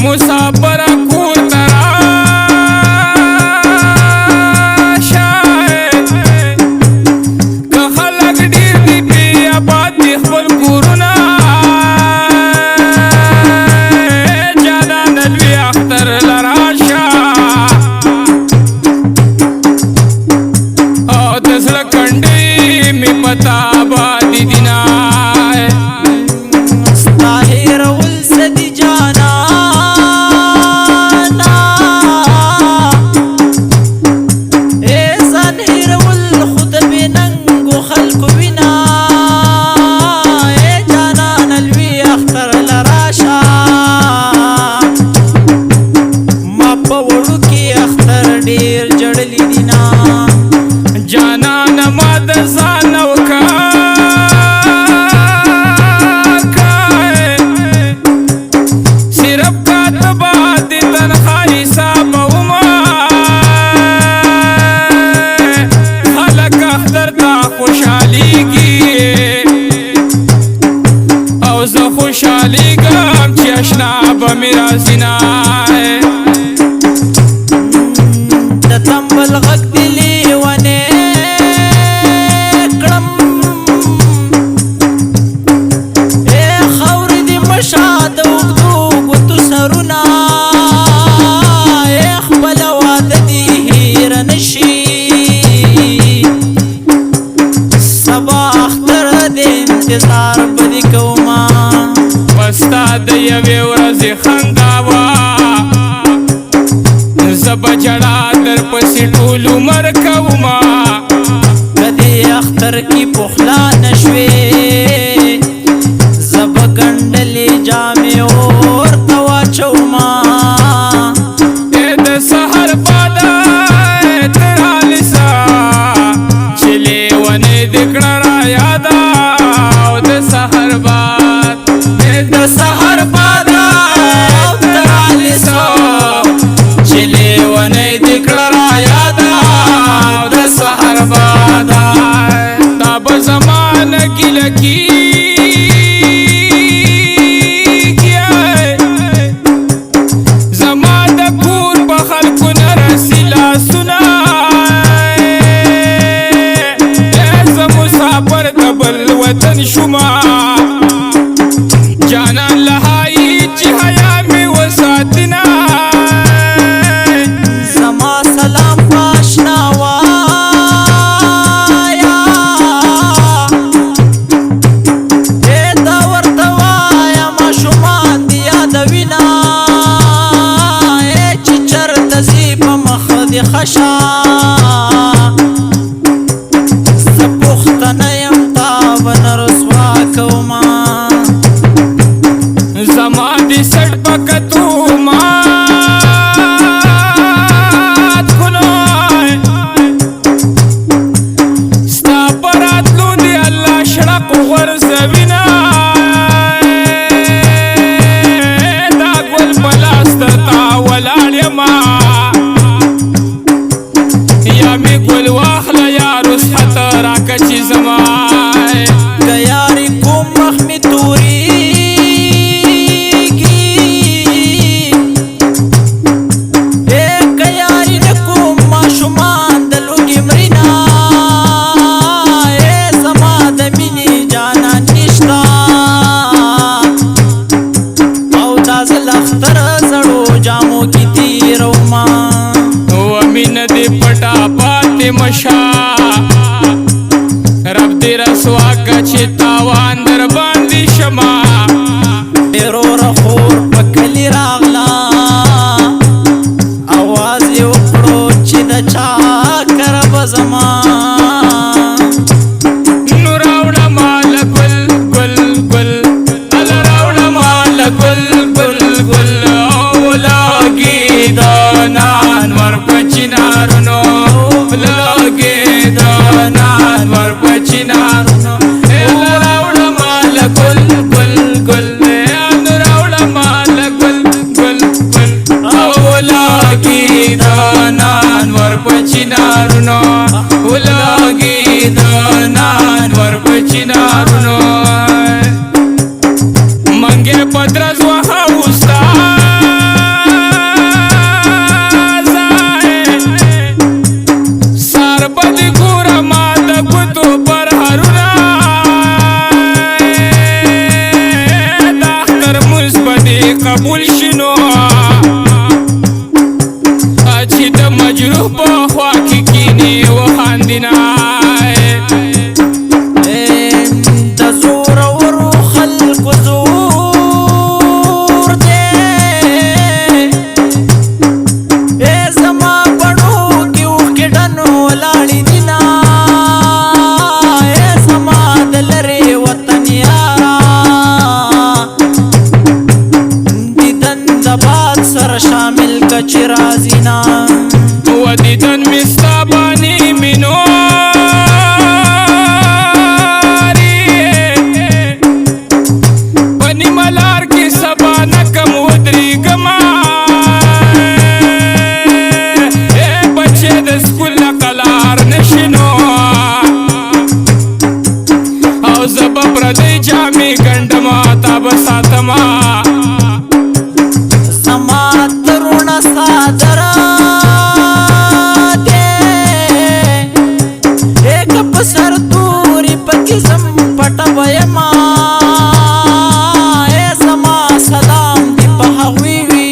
مسافر کور ته راشه که خلک ډېر دي پرې اباد دي خپل کورونه جانانه لوی اختر له راشه او د زړه کنډې مې په تا ابادې دي نه جانان ما د ځان صرف کاتبه د تنخوا حسابومه خلک اختر ته خوشحالیږي او زه خوشحالیږم چې اشنا به مې راځي نه د تمبل غږ دې لیونی کړم ای خاورې دې مشه د اوږدو ګوتو سرونه ای خپله واده دې هېره نه شي سبا اختر دې انتظار به دې کومه ستا د یوې ورځې خندا وه زه به ژړا در پسې ټول عمر کومه که دې اختر کې پخلا نه شوې زه به ګنډلې جامې ورته واچومه د سحر باده ته رالېسه چې لیونۍ دې کړه رایاده او د سحر باد د سحر باده ته رالېسه چې لیونۍ دې کړه رایاده او د سحر باده دا به زما نه ګیله کېږي زما د کور په خلکو نه رسي لاسونه زه مسافر د بل وطن شومه جانان له هایي چې حیا مې وساتي نه زما سلام پاشنا وایا ای دا ورته وایا ماشومان دې یادوینه ای چې چرته ځي په مخ دې ښه شه زه پوښتنه یم تا به نه رسوا کومه زما دې سټ په کتو مات کړو ستا په راتلو دې الله شړق غورځوینه دا ګل په لاس درته ولاړ یمه یا مې ګل واخله یا رسحت راکه چې زما که یارې کوم مخ مې تورېږي ای که یارې نه کوم ماشومان د لوږې مړینه ای زما د مینې جانان نشته او دا زه له اختره زړو جامو کې تېرومه مینه دې پټه پاتې مشه رب دې رسوا که چې تاوان در باندې شمه ډېرو رخور په کلي راغله اواز یې وکړو چې د چا کره به زما نو راوړه ماله ګل ګل ګل هله راوړه ماله ګل ګل ګل او لاګي د نانور په چنارونو لاګي د نانور په چنارونو هله راوړه ماله ګل ګل ګل هله راوړه ماله ګل ګل ګل او لاګي د نانور په چنارونو لاګي د نانور په چنارونو منګه پدرز وها وستا قبول شنو چې د مجروح په خوا کې کینې وخاندینا د زورورو خلکو زور دی زما بڼو کې اوښکې ډنو ولاړې دينا زما د لرې وطن یارا دیدن د باد سره شامل که چې راځي نه و دیدن مې ستا باندې میناري په نیمه لار کې سبا نه کم ودرېږمه بچې د سکول نه قلار نشي نو او زه به پردۍ جامې ګنډمه تا به ساتمه زما ترونه صادره سر توري پکې زم پټه ویما زما سلام دی په هغوی وي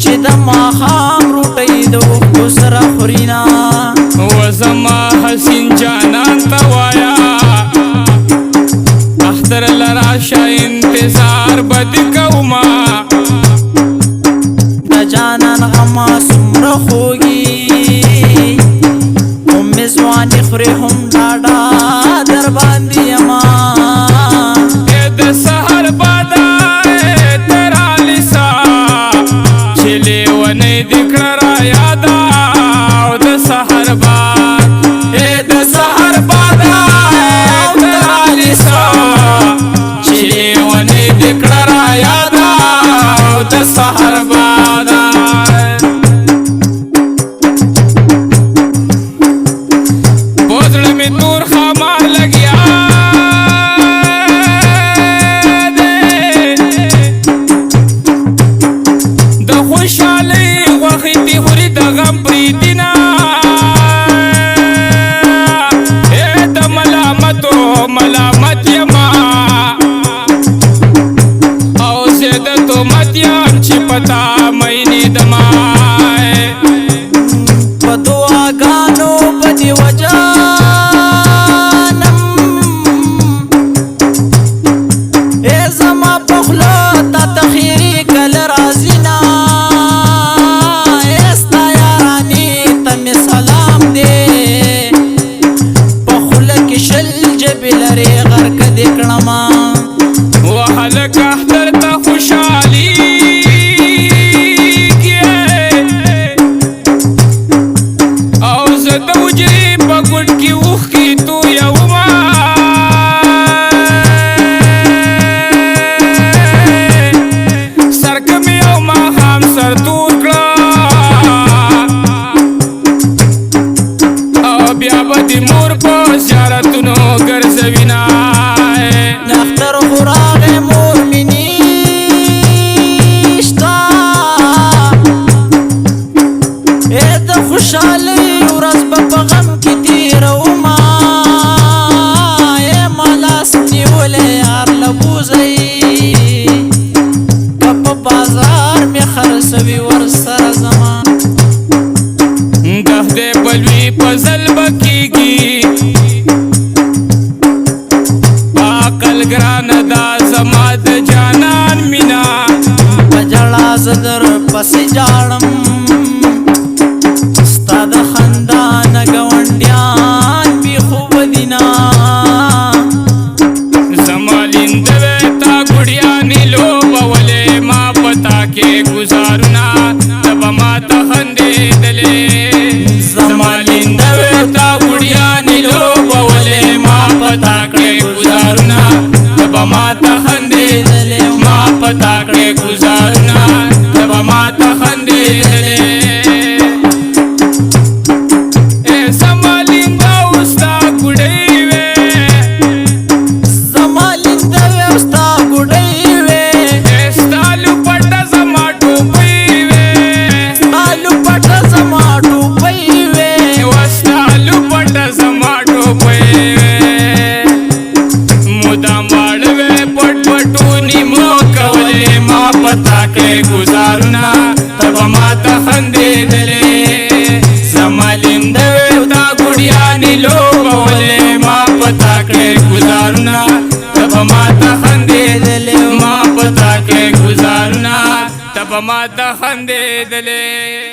چې د ماښام روټۍ د اوښکو سره خورينا و زما حسین جانان ته وایا اختر لراشه انتظار به دې کومه د جانان غما څومره خوږي میزوانی خوري هم ډاډا در باندې یما د سحر بادا تر علیسا چې لیونی د کړه را یادا او د سحر باد د سحر بادا تر علیسا چې لیونی د کړه را یادا او د سحر بادا نور خامار لگیا د خوشحالی غوښې دې خوري د غم بریدینا د ملامتو ملامت یما او زه د تهمت یم چې پتا مینې دما په دعاګانو په دې وجه وهلک اختر ته خوشحالي او زه د حجرې په ګوټ کې اوښکې تویومه سر که مې یو ماښام سر تور کړه او بیا به د مور په زیارتونو ګرځوینه نختر خوراغ مور منیشتا د خوشحالی ورځ به په غم کې تیرومه ما لاس نیولی یار له بوځئ که په بازار مې خرڅوي ورسره زما د خدای په لوی فضل به کېږي ګرانه دا زما د جانان مینا په ژړا زه در پسې جاړم ستا د خندان ګاونډیان بې خوبه دينا زما لیندوې تا ګوډیانې لوبولې ما پتا کې ګزارونه ته به ماته خندېدلې زما لیندوې تا ګوډیانې لوبولې ما پتا کې ګزارونه ماته خندېدلې ما پتا کړې ګزارونه ته به ماته خندېدلې زما لینده اوس تا ګوډۍ وې زما لینده وې اوس تا ګوډۍ وې ستا لوپټه زما ټوپۍ وې ستا لوپټه زما ټوپۍ وې ستا لوپټه زما ټوپۍ وې مدام واړوې پټ پټونی گزارونه ته به ماته خندېدلې زمالیم د وې تا ګوډیانې لوبولې ما په تا کړې گزارونه ته به ماته خندېدلې ما په تا کړې گزارونه ته به ماته خندېدلې